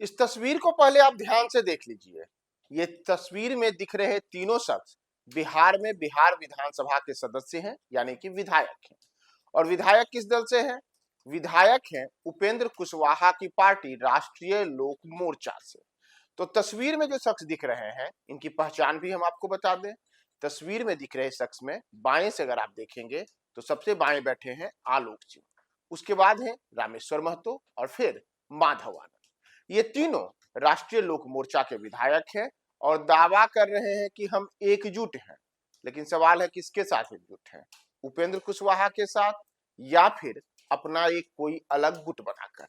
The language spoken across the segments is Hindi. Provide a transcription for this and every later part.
इस तस्वीर को पहले आप ध्यान से देख लीजिए। ये तस्वीर में दिख रहे तीनों शख्स बिहार में बिहार विधानसभा के सदस्य हैं, यानी कि विधायक हैं। और विधायक किस दल से हैं? विधायक हैं उपेंद्र कुशवाहा की पार्टी राष्ट्रीय लोक मोर्चा से। तो तस्वीर में जो शख्स दिख रहे हैं, इनकी पहचान भी हम आपको बता दें। तस्वीर में दिख रहे शख्स में बाएं से अगर आप देखेंगे तो सबसे बाएं बैठे हैं आलोक सिंह, उसके बाद है रामेश्वर महतो और फिर माधव आनंद। ये तीनों राष्ट्रीय लोक मोर्चा के विधायक हैं और दावा कर रहे हैं कि हम एकजुट हैं। लेकिन सवाल है किसके साथ एकजुट हैं? उपेंद्र कुशवाहा के साथ या फिर अपना एक कोई अलग गुट बनाकर?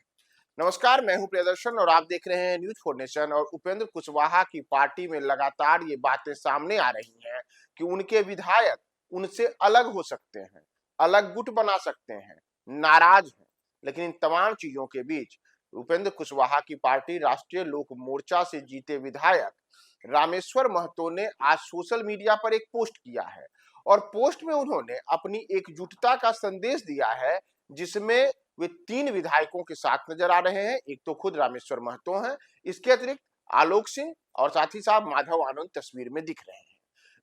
नमस्कार, मैं हूं प्रियदर्शन और आप देख रहे हैं न्यूज फॉर नेशन। और उपेंद्र कुशवाहा की पार्टी में लगातार ये बातें सामने आ रही हैं कि उनके विधायक उनसे अलग हो सकते हैं, अलग गुट बना सकते हैं, नाराज हैं। लेकिन इन तमाम चीजों के बीच उपेंद्र कुशवाहा की पार्टी राष्ट्रीय लोक मोर्चा से जीते विधायक रामेश्वर महतो ने आज सोशल मीडिया पर एक पोस्ट किया है और पोस्ट में उन्होंने अपनी एकजुटता का संदेश दिया है, जिसमें वे तीन विधायकों के साथ नजर आ रहे हैं। एक तो खुद रामेश्वर महतो हैं, इसके अतिरिक्त आलोक सिंह और साथ ही साथ माधव आनंद तस्वीर में दिख रहे हैं।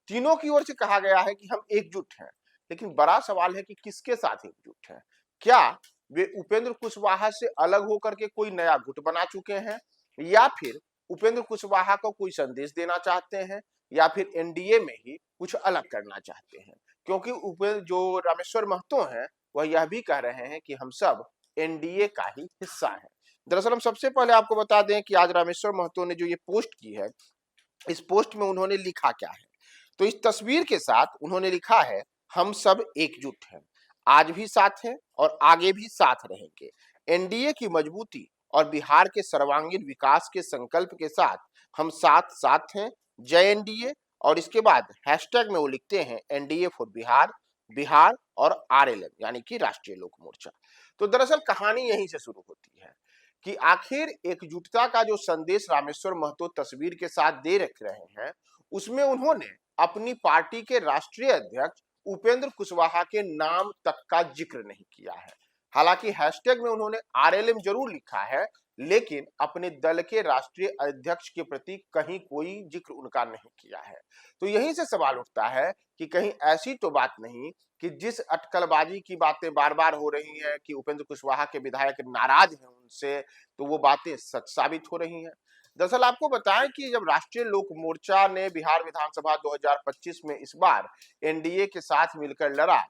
तीनों की ओर से कहा गया है कि हम एकजुट हैं। लेकिन बड़ा सवाल है कि किसके साथ एकजुट हैं? क्या वे उपेंद्र कुशवाहा से अलग होकर के कोई नया गुट बना चुके हैं, या फिर उपेंद्र कुशवाहा को कोई संदेश देना चाहते हैं, या फिर एनडीए में ही कुछ अलग करना चाहते हैं? क्योंकि उपेंद्र जो रामेश्वर महतो हैं वह यह भी कह रहे हैं कि हम सब एनडीए का ही हिस्सा है। दरअसल हम सबसे पहले आपको बता दें कि आज रामेश्वर महतो ने जो ये पोस्ट की है, इस पोस्ट में उन्होंने लिखा क्या है। तो इस तस्वीर के साथ उन्होंने लिखा है, हम सब एकजुट हैं, आज भी साथ हैं और आगे भी साथ रहेंगे। एनडीए की मजबूती और बिहार के सर्वांगीण विकास के संकल्प के साथ हम साथ साथ हैं। जय एनडीए। और इसके बाद हैशटैग में वो लिखते हैं एनडीए फॉर बिहार, बिहार और आरएलएम यानी कि राष्ट्रीय लोक मोर्चा। तो दरअसल कहानी यहीं से शुरू होती है कि आखिर एकजुटता का जो संदेश रामेश्वर महतो तस्वीर के साथ दे रख रहे हैं, उसमें उन्होंने अपनी पार्टी के राष्ट्रीय अध्यक्ष उपेंद्र कुशवाहा के नाम तक का जिक्र नहीं किया है। हालांकि हैशटैग में उन्होंने आरएलएम जरूर लिखा है, लेकिन अपने दल के राष्ट्रीय अध्यक्ष के प्रति कहीं कोई जिक्र उनका नहीं किया है। तो यहीं से सवाल उठता है कि कहीं ऐसी तो बात नहीं कि जिस अटकलबाजी की बातें बार बार हो रही हैं कि उपेंद्र कुशवाहा के विधायक नाराज हैं उनसे, तो वो बातें सच साबित हो रही हैं। दरअसल आपको बताएं कि जब राष्ट्रीय लोक मोर्चा ने बिहार विधानसभा 2025 में इस बार एनडीए के साथ मिलकर लड़ा,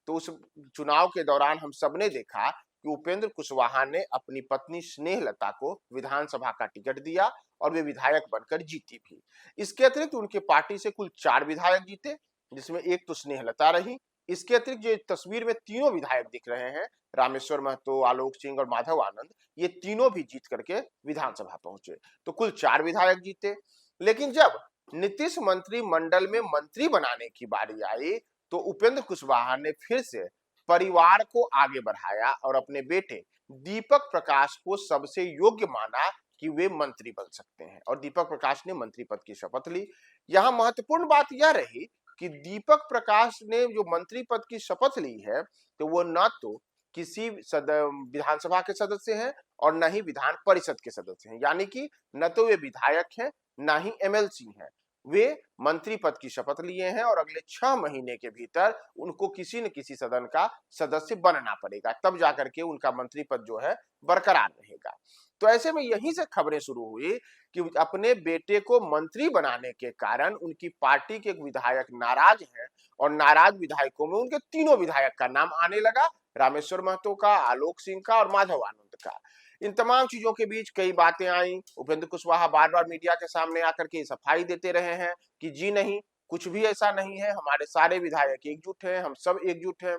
तो उस चुनाव के दौरान हम सबने देखा कि उपेंद्र कुशवाहा ने अपनी पत्नी स्नेहलता को विधानसभा का टिकट दिया और वे विधायक बनकर जीती भी। इसके अतिरिक्त उनके पार्टी से कुल 4 विधायक जीते, जिसमें एक तो स्नेहलता रही। इसके अतिरिक्त जो तस्वीर में तीनों विधायक दिख रहे हैं, रामेश्वर महतो, आलोक सिंह और माधव आनंद, ये तीनों भी जीत करके विधानसभा पहुंचे। तो कुल 4 विधायक जीते। लेकिन जब नीतीश मंत्रिमंडल में मंत्री बनाने की बारी आई, तो उपेंद्र कुशवाहा ने फिर से परिवार को आगे बढ़ाया और अपने बेटे दीपक प्रकाश को सबसे योग्य माना कि वे मंत्री बन सकते हैं, और दीपक प्रकाश ने मंत्री पद की शपथ ली। यहां महत्वपूर्ण बात यह रही कि दीपक प्रकाश ने जो मंत्री पद की शपथ ली है, तो वो न तो किसी विधानसभा के सदस्य हैं और न ही विधान परिषद के सदस्य हैं, यानी कि न तो वे विधायक हैं न ही एमएलसी हैं। वे मंत्री पद की शपथ लिए हैं और अगले 6 महीने के भीतर उनको किसी न किसी सदन का सदस्य बनना पड़ेगा, तब जाकर के उनका मंत्री पद जो है बरकरार रहेगा। तो ऐसे में यहीं से खबरें शुरू हुई कि अपने बेटे को मंत्री बनाने के कारण उनकी पार्टी के एक विधायक नाराज हैं और नाराज विधायकों में उनके तीनों विधायक का नाम आने लगा, रामेश्वर महतो का, आलोक सिंह का और माधव आनंद का। इन तमाम चीजों के बीच कई बातें आई। उपेंद्र कुशवाहा बार बार मीडिया के सामने आकर के सफाई देते रहे हैं कि जी नहीं, कुछ भी ऐसा नहीं है, हमारे सारे विधायक एकजुट हैं, हम सब एकजुट हैं।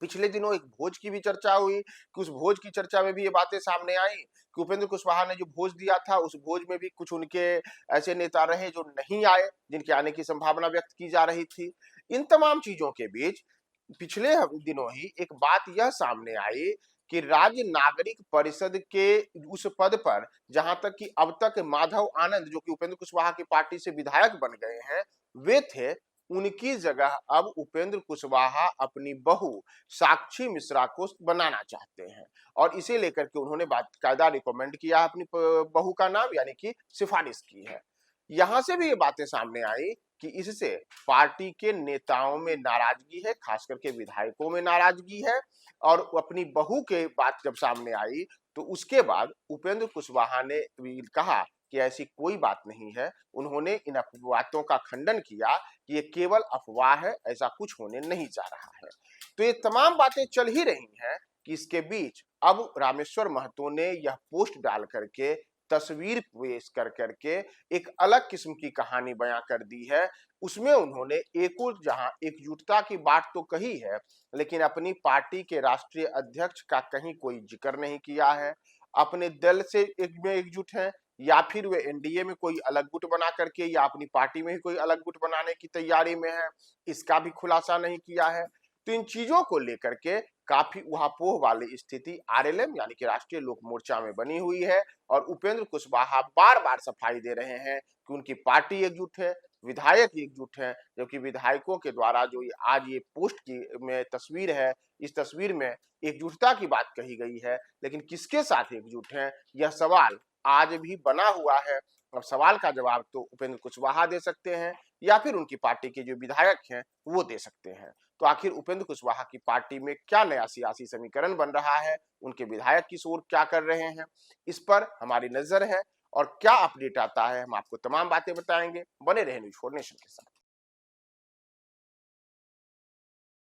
पिछले दिनों एक भोज की भी चर्चा हुई कि उस भोज की चर्चा में भी ये बातें सामने आई कि उपेंद्र कुशवाहा ने जो भोज दिया था, उस भोज में भी कुछ उनके ऐसे नेता रहे जो नहीं आए, जिनके आने की संभावना व्यक्त की जा रही थी। इन तमाम चीजों के बीच पिछले दिनों ही एक बात यह सामने आई कि राज्य नागरिक परिषद के उस पद पर, जहां तक कि अब तक माधव आनंद जो कि उपेंद्र कुशवाहा की पार्टी से विधायक बन गए हैं, वे थे उनकी जगह अब उपेंद्र कुशवाहा अपनी बहू साक्षी मिश्रा को बनाना चाहते हैं और इसे लेकर के उन्होंने बाकायदा रिकमेंड किया अपनी बहू का नाम, यानी कि सिफारिश की है। यहां से भी ये बातें सामने आई कि इससे पार्टी के नेताओं में नाराजगी है, खास करके विधायकों में नाराजगी है। और अपनी बहू के बात जब सामने आई तो उसके बाद उपेंद्र कुशवाहा ने भी कहा कि ऐसी कोई बात नहीं है। उन्होंने इन बातों का खंडन किया कि ये केवल अफवाह है, ऐसा कुछ होने नहीं जा रहा है। तो ये तमाम बातें चल ही रही हैं कि इसके बीच अब रामेश्वर महतो ने यह पोस्ट डाल करके, तस्वीर पेश कर करके एक अलग किस्म की कहानी बयां कर दी है। उसमें उन्होंने एक और जहां एकजुटता की बात तो कही है, लेकिन अपनी पार्टी के राष्ट्रीय अध्यक्ष का कहीं कोई जिक्र नहीं किया है। अपने दल से में एकजुट हैं या फिर वे एनडीए में कोई अलग गुट बना करके या अपनी पार्टी में ही कोई अलग गुट बनाने की तैयारी में है, इसका भी खुलासा नहीं किया है। तो इन चीजों को लेकर के काफी उहापोह वाली स्थिति आरएलएम यानी कि राष्ट्रीय लोक मोर्चा में बनी हुई है और उपेंद्र कुशवाहा बार बार सफाई दे रहे हैं कि उनकी पार्टी एकजुट है, विधायक एकजुट है। जबकि विधायकों के द्वारा जो आज ये पोस्ट की में तस्वीर है, इस तस्वीर में एकजुटता की बात कही गई है, लेकिन किसके साथ एकजुट है यह सवाल आज भी बना हुआ है। अब सवाल का जवाब तो उपेंद्र कुशवाहा दे सकते हैं या फिर उनकी पार्टी के जो विधायक हैं वो दे सकते हैं। तो आखिर उपेंद्र कुशवाहा की पार्टी में क्या नया सियासी समीकरण बन रहा है, उनके विधायक किस ओर क्या कर रहे हैं, इस पर हमारी नजर है और क्या अपडेट आता है हम आपको तमाम बातें बताएंगे। बने रहे न्यूज़4 नेशन के साथ।